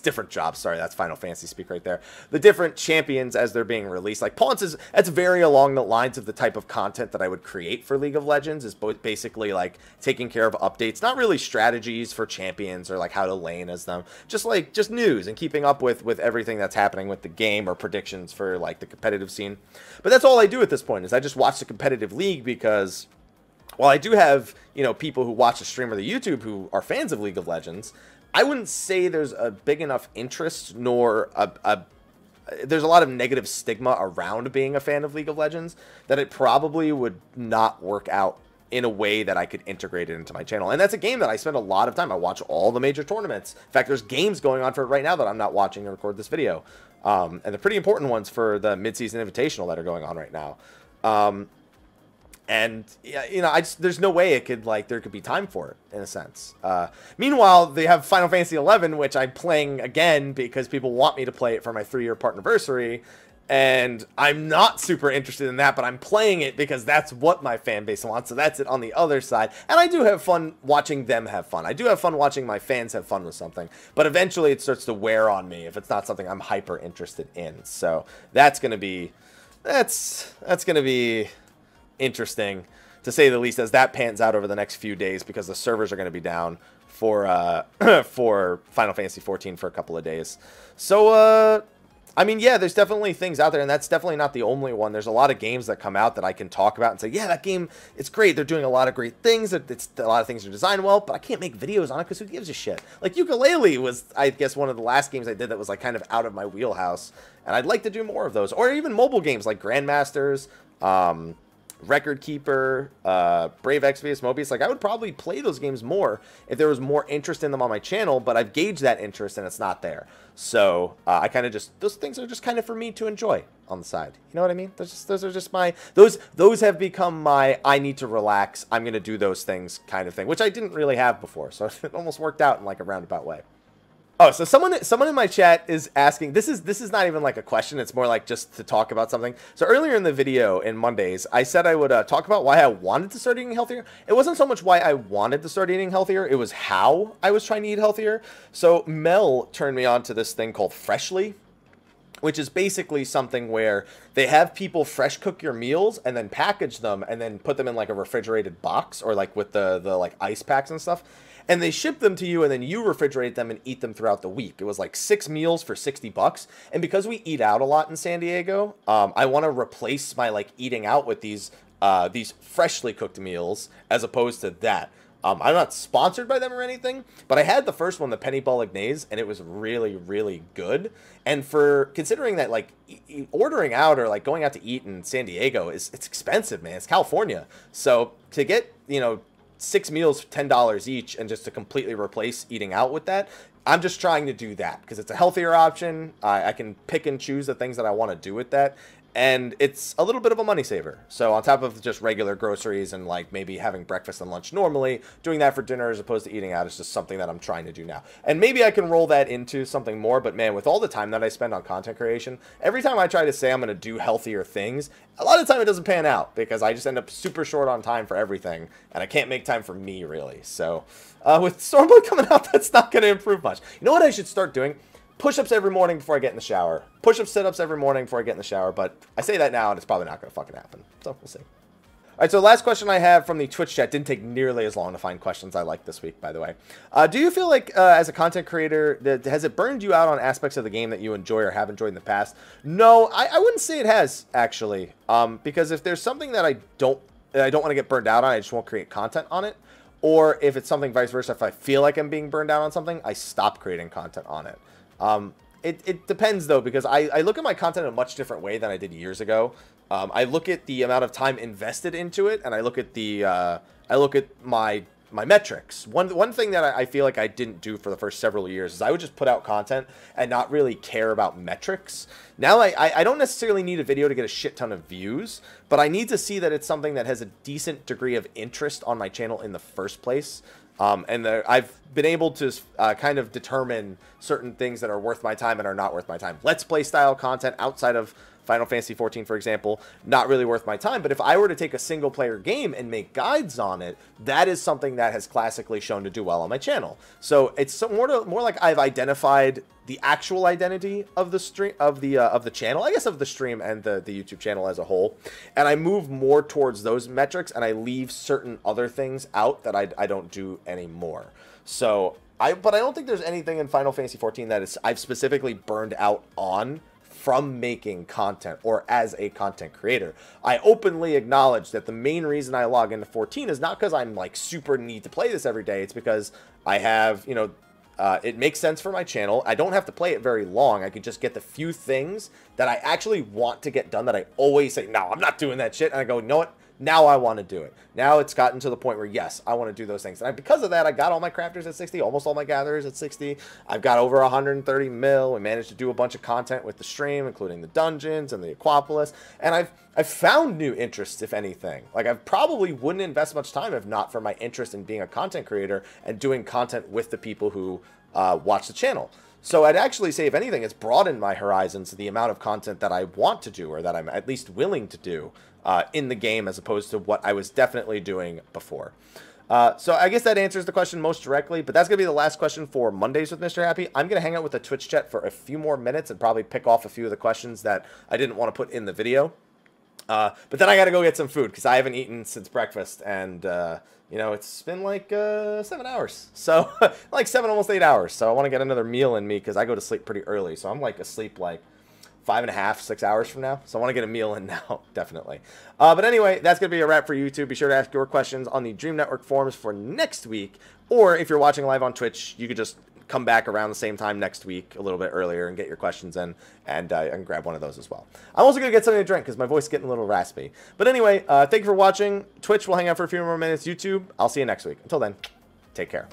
Different jobs, sorry, that's Final Fantasy speak right there. The different champions as they're being released. Like, Ponce that's very along the lines of the type of content that I would create for League of Legends, is both basically, like, taking care of updates. Not really strategies for champions or, like, how to lane as them. Just news and keeping up with everything that's happening with the game or predictions for, like, the competitive scene. But that's all I do at this point, is I just watch the competitive league because... while I do have, you know, people who watch the stream or the YouTube who are fans of League of Legends, I wouldn't say there's a big enough interest nor there's a lot of negative stigma around being a fan of League of Legends that it probably would not work out in a way that I could integrate it into my channel. And that's a game that I spend a lot of time. I watch all the major tournaments. In fact, there's games going on for it right now that I'm not watching to record this video. And the pretty important ones for the mid-season invitational that are going on right now. And, you know, there's no way it could, like, there could be time for it, in a sense. Meanwhile, they have Final Fantasy 11, which I'm playing again because people want me to play it for my 3-year partnerversary. And I'm not super interested in that, but I'm playing it because that's what my fan base wants. So that's it on the other side. And I do have fun watching them have fun. I do have fun watching my fans have fun with something. But eventually it starts to wear on me if it's not something I'm hyper interested in. So that's going to be... That's going to be... interesting, to say the least, as that pans out over the next few days, because the servers are going to be down for for Final Fantasy 14 for a couple of days. So I mean, yeah, there's definitely things out there, and that's definitely not the only one. There's a lot of games that come out that I can talk about and say, yeah, that game, it's great. They're doing a lot of great things. A lot of things are designed well, but I can't make videos on it because who gives a shit? Like, Yooka-Laylee was, I guess, one of the last games I did that was, like, kind of out of my wheelhouse, and I'd like to do more of those. Or even mobile games like Grandmasters, Record Keeper, Brave Exvius, Mobius. Like, I would probably play those games more if there was more interest in them on my channel, but I've gauged that interest and it's not there. So I kind of just, those things are just kind of for me to enjoy on the side. You know what I mean? Those are just my, those have become my, I need to relax, I'm going to do those things kind of thing, which I didn't really have before. So it almost worked out in like a roundabout way. Oh, so someone in my chat is asking, this is not even like a question, it's more like just to talk about something. So earlier in the video in Mondays, I said I would talk about why I wanted to start eating healthier. It wasn't so much why I wanted to start eating healthier, it was how I was trying to eat healthier. So Mel turned me on to this thing called Freshly, which is basically something where they have people fresh cook your meals and then package them and then put them in like a refrigerated box or like with the like ice packs and stuff. And they ship them to you and then you refrigerate them and eat them throughout the week. It was like 6 meals for $60. And because we eat out a lot in San Diego, I want to replace my like eating out with these freshly cooked meals as opposed to that. I'm not sponsored by them or anything, but I had the first one, the penny bolognese, and it was really, really good. And for considering that, like, ordering out or, like, going out to eat in San Diego, it's expensive, man. It's California. So to get, you know, 6 meals, $10 each, and just to completely replace eating out with that, I'm just trying to do that because it's a healthier option. I can pick and choose the things that I want to do with that. And it's a little bit of a money saver. So on top of just regular groceries and like maybe having breakfast and lunch normally, doing that for dinner as opposed to eating out is just something that I'm trying to do now. And maybe I can roll that into something more, but man, with all the time that I spend on content creation, every time I try to say I'm going to do healthier things, a lot of the time it doesn't pan out because I just end up super short on time for everything and I can't make time for me really. So with Stormblood coming out, that's not going to improve much. You know what I should start doing? Push-ups every morning before I get in the shower. Push-ups, sit-ups every morning before I get in the shower. But I say that now, and it's probably not going to fucking happen. So, we'll see. All right, so the last question I have from the Twitch chat didn't take nearly as long to find questions I like this week, by the way. Do you feel like, as a content creator, has it burned you out on aspects of the game that you enjoy or have enjoyed in the past? No, I wouldn't say it has, actually. Because if there's something that I don't want to get burned out on, I just won't create content on it. Or if it's something vice versa, if I feel like I'm being burned out on something, I stop creating content on it. It depends though, because I look at my content in a much different way than I did years ago. I look at the amount of time invested into it, and I look at my metrics. One thing that I feel like I didn't do for the first several years is I would just put out content and not really care about metrics. Now I don't necessarily need a video to get a shit ton of views, but I need to see that it's something that has a decent degree of interest on my channel in the first place. I've been able to kind of determine certain things that are worth my time and are not worth my time. Let's play style content outside of Final Fantasy 14, for example, not really worth my time. But if I were to take a single player game and make guides on it, that is something that has classically shown to do well on my channel. So it's more like I've identified the actual identity of the stream of the channel, I guess, of the stream and the YouTube channel as a whole, and I move more towards those metrics and I leave certain other things out that I don't do anymore. So but I don't think there's anything in Final Fantasy 14 that I've specifically burned out on from making content or as a content creator. I openly acknowledge that the main reason I log into 14 is not because I'm like super need to play this every day. It's because I have, you know, it makes sense for my channel. I don't have to play it very long. I can just get the few things that I actually want to get done that I always say, no, I'm not doing that shit. And I go, you know what? Now I want to do it. Now it's gotten to the point where, yes, I want to do those things. And because of that, I got all my crafters at 60, almost all my gatherers at 60. I've got over 130 mil. We managed to do a bunch of content with the stream, including the dungeons and the Aquapolis. And I've found new interests, if anything. Like, I probably wouldn't invest much time if not for my interest in being a content creator and doing content with the people who watch the channel. So I'd actually say, if anything, it's broadened my horizons to the amount of content that I want to do or that I'm at least willing to do in the game as opposed to what I was definitely doing before. So I guess that answers the question most directly, but that's going to be the last question for Mondays with Mr. Happy. I'm going to hang out with the Twitch chat for a few more minutes and probably pick off a few of the questions that I didn't want to put in the video. But then I got to go get some food because I haven't eaten since breakfast, and you know, it's been like 7 hours, so like 7, almost 8 hours. So I want to get another meal in me because I go to sleep pretty early, so I'm like asleep like 5.5, 6 hours from now. So I want to get a meal in now, definitely. But anyway, that's going to be a wrap for YouTube. Be sure to ask your questions on the Dream Network forums for next week. Or if you're watching live on Twitch, you could just come back around the same time next week, a little bit earlier, and get your questions in, and I can grab one of those as well. I'm also going to get something to drink because my voice is getting a little raspy. But anyway, thank you for watching. Twitch will hang out for a few more minutes. YouTube, I'll see you next week. Until then, take care.